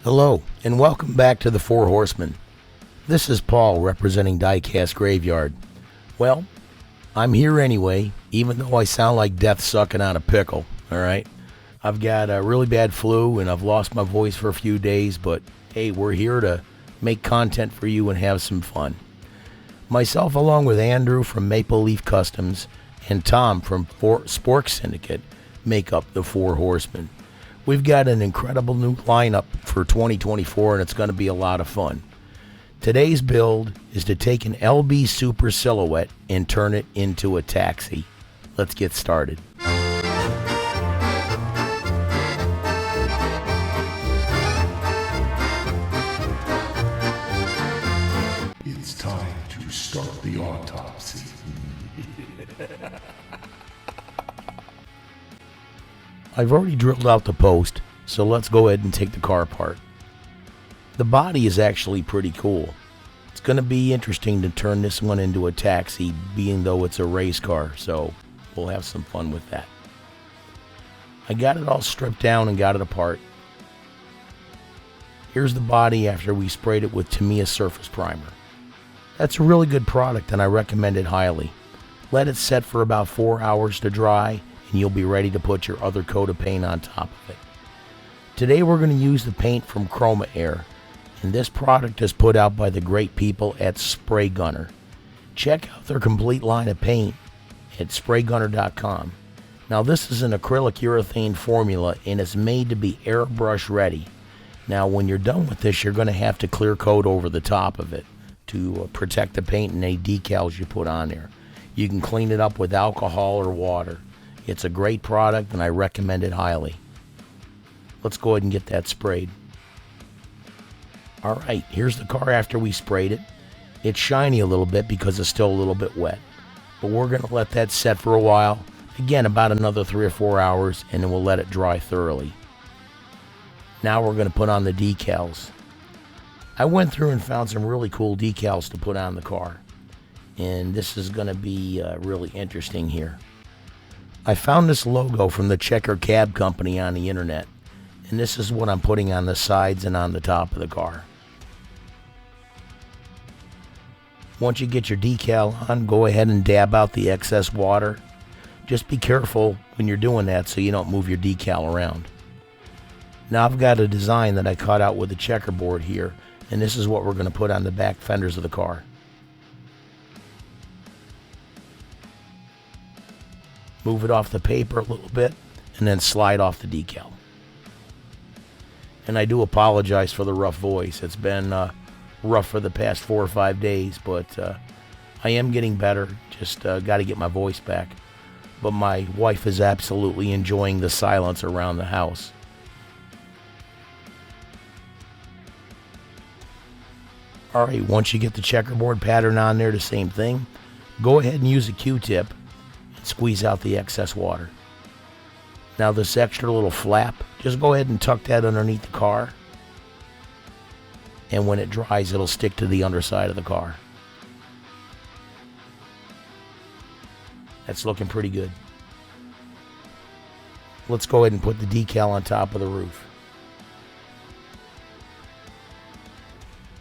Hello, and welcome back to the Four Horsemen. This is Paul representing Diecast Graveyard. Well, I'm here anyway, even though I sound like death sucking out a pickle, alright? I've got a really bad flu and I've lost my voice for a few days, but hey, we're here to make content for you and have some fun. Myself, along with Andrew from Maple Leaf Customs and Tom from Spork Syndicate, make up the Four Horsemen. We've got an incredible new lineup for 2024, and it's going to be a lot of fun. Today's build is to take an LB Super Silhouette and turn it into a taxi. Let's get started. It's time to start the autopsy. I've already drilled out the post, so let's go ahead and take the car apart. The body is actually pretty cool. It's going to be interesting to turn this one into a taxi, being though it's a race car, so we'll have some fun with that. I got it all stripped down and got it apart. Here's the body after we sprayed it with Tamiya Surface Primer. That's a really good product and I recommend it highly. Let it set for about 4 hours to dry, and you'll be ready to put your other coat of paint on top of it. Today we're going to use the paint from Chroma Air, and this product is put out by the great people at Spray Gunner. Check out their complete line of paint at spraygunner.com. Now this is an acrylic urethane formula and it's made to be airbrush ready. Now when you're done with this, you're going to have to clear coat over the top of it to protect the paint and any decals you put on there. You can clean it up with alcohol or water. It's a great product and I recommend it highly. Let's go ahead and get that sprayed. Alright, here's the car after we sprayed it. It's shiny a little bit because it's still a little bit wet. But we're going to let that set for a while. Again, about another 3 or 4 hours, and then we'll let it dry thoroughly. Now we're going to put on the decals. I went through and found some really cool decals to put on the car. And this is going to be really interesting here. I found this logo from the Checker Cab Company on the internet, and this is what I'm putting on the sides and on the top of the car. Once you get your decal on, go ahead and dab out the excess water. Just be careful when you're doing that so you don't move your decal around. Now I've got a design that I cut out with a checkerboard here, and this is what we're going to put on the back fenders of the car. Move it off the paper a little bit, and then slide off the decal. And I do apologize for the rough voice. It's been rough for the past 4 or 5 days, but I am getting better. Just got to get my voice back. But my wife is absolutely enjoying the silence around the house. Alright, once you get the checkerboard pattern on there, the same thing. Go ahead and use a Q-tip. Squeeze out the excess water. Now this extra little flap, just go ahead and tuck that underneath the car, and when it dries it'll stick to the underside of the car. That's looking pretty good. Let's go ahead and put the decal on top of the roof.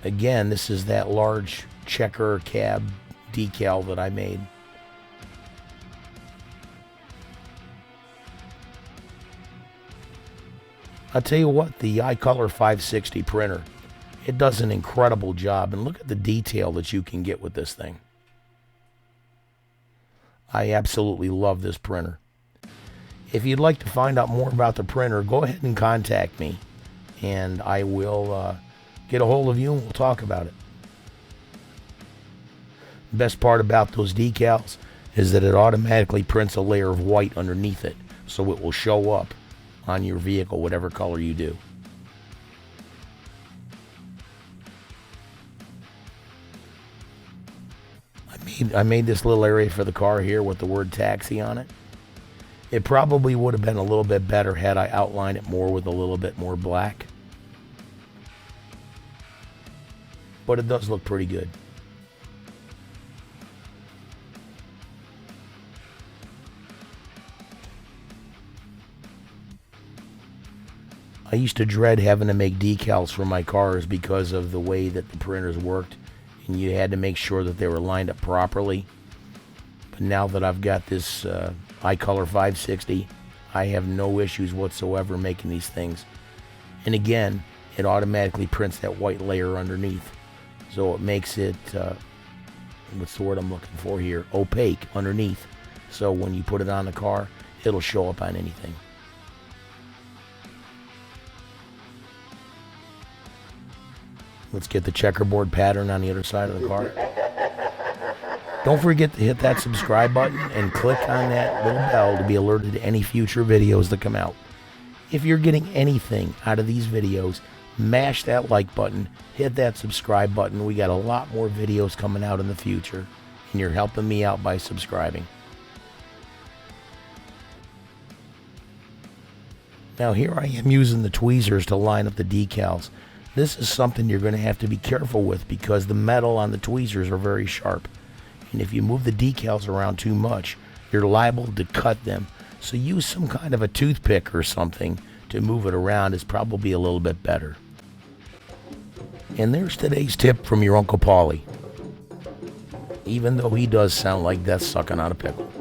Again, this is that large checker cab decal that I made. I'll tell you what, the iColor 560 printer, it does an incredible job, and look at the detail that you can get with this thing. I absolutely love this printer. If you'd like to find out more about the printer, go ahead and contact me, and I will get a hold of you and we'll talk about it. The best part about those decals is that it automatically prints a layer of white underneath it, so it will show up on your vehicle, whatever color you do. I made this little area for the car here with the word taxi on it. It probably would have been a little bit better had I outlined it more with a little bit more black. But it does look pretty good. I used to dread having to make decals for my cars because of the way that the printers worked, and you had to make sure that they were lined up properly. But now that I've got this iColor 560, I have no issues whatsoever making these things. And again, it automatically prints that white layer underneath, so it makes it what's the word I'm looking for here, opaque underneath, so when you put it on the car, it'll show up on anything. Let's get the checkerboard pattern on the other side of the car. Don't forget to hit that subscribe button and click on that little bell to be alerted to any future videos that come out. If you're getting anything out of these videos, mash that like button, hit that subscribe button. We got a lot more videos coming out in the future, and you're helping me out by subscribing. Now here I am using the tweezers to line up the decals. This is something you're going to have to be careful with because the metal on the tweezers are very sharp. And if you move the decals around too much, you're liable to cut them. So use some kind of a toothpick or something to move it around is probably a little bit better. And there's today's tip from your Uncle Paulie. Even though he does sound like death sucking on a pickle.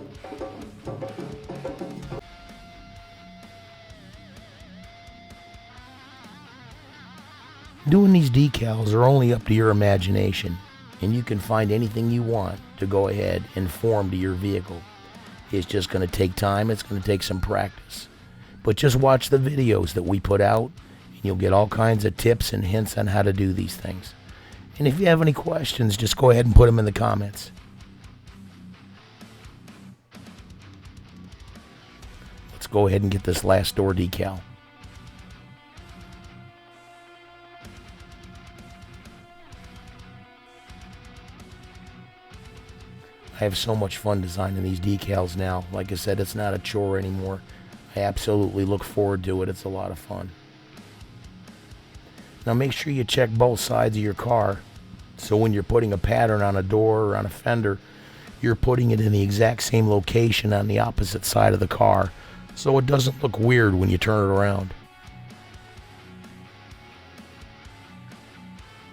Doing these decals are only up to your imagination, and you can find anything you want to go ahead and form to your vehicle. It's just going to take time, it's going to take some practice. But just watch the videos that we put out, and you'll get all kinds of tips and hints on how to do these things. And if you have any questions, just go ahead and put them in the comments. Let's go ahead and get this last door decal. I have so much fun designing these decals now. Like I said, it's not a chore anymore. I absolutely look forward to it. It's a lot of fun. Now make sure you check both sides of your car, so when you're putting a pattern on a door or on a fender, you're putting it in the exact same location on the opposite side of the car, so it doesn't look weird when you turn it around.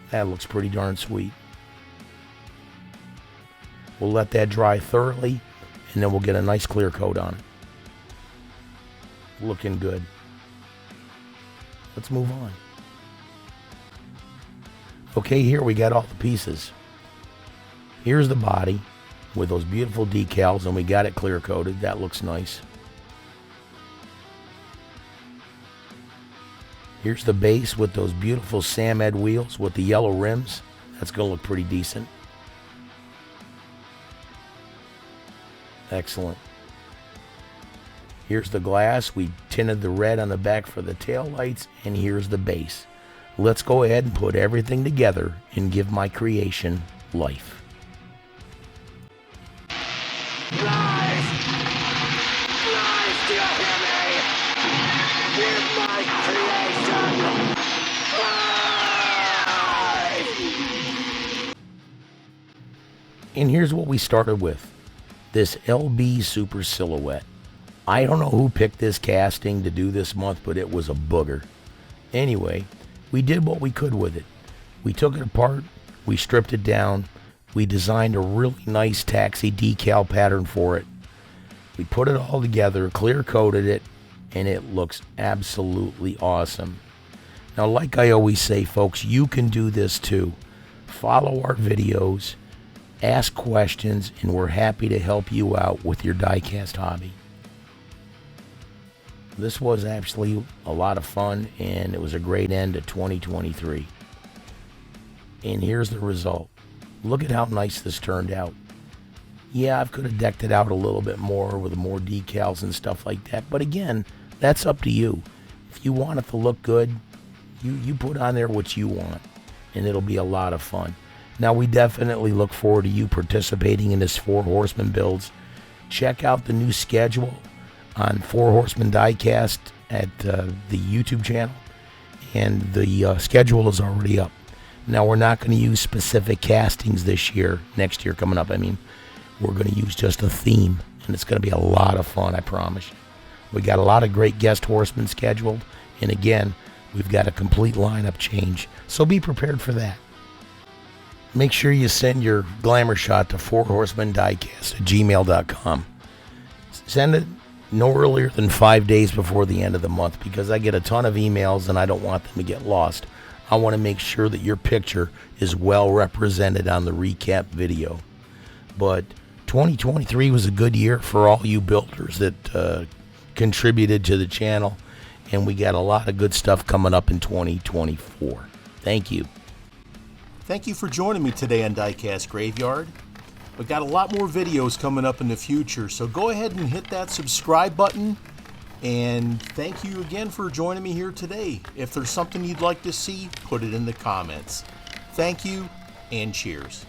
That looks pretty darn sweet. We'll let that dry thoroughly, and then we'll get a nice clear coat on it. Looking good. Let's move on. Okay, here we got all the pieces. Here's the body with those beautiful decals, and we got it clear coated. That looks nice. Here's the base with those beautiful Sam Ed wheels with the yellow rims. That's going to look pretty decent. Excellent. Here's the glass. We tinted the red on the back for the tail lights, and here's the base. Let's go ahead and put everything together and give my creation life. Lies! Lies, do you hear me? Give my creation life! And here's what we started with. This LB Super Silhouette. I don't know who picked this casting to do this month, but it was a booger. Anyway, we did what we could with it. We took it apart, we stripped it down, we designed a really nice taxi decal pattern for it. We put it all together, clear coated it, and it looks absolutely awesome. Now, like I always say, folks, you can do this too. Follow our videos, ask questions, and we're happy to help you out with your diecast hobby. This was actually a lot of fun, and it was a great end to 2023. And here's the result. Look at how nice this turned out. Yeah, I could have decked it out a little bit more with more decals and stuff like that, but again, that's up to you. If you want it to look good, you put on there what you want, and it'll be a lot of fun. Now, we definitely look forward to you participating in this 4 Horsemen builds. Check out the new schedule on 4 Horsemen Diecast at the YouTube channel, and the schedule is already up. Now, we're not going to use specific castings this year, next year coming up. I mean, we're going to use just a theme, and it's going to be a lot of fun, I promise you. We got a lot of great guest horsemen scheduled, and again, We've got a complete lineup change, so be prepared for that. Make sure you send your glamour shot to 4horsemendiecast@gmail.com. Send it no earlier than 5 days before the end of the month, because I get a ton of emails and I don't want them to get lost. I want to make sure that your picture is well represented on the recap video. But 2023 was a good year for all you builders that contributed to the channel, and we got a lot of good stuff coming up in 2024. Thank you. Thank you for joining me today on Diecast Graveyard. We've got a lot more videos coming up in the future, so go ahead and hit that subscribe button. And thank you again for joining me here today. If there's something you'd like to see, put it in the comments. Thank you, and cheers.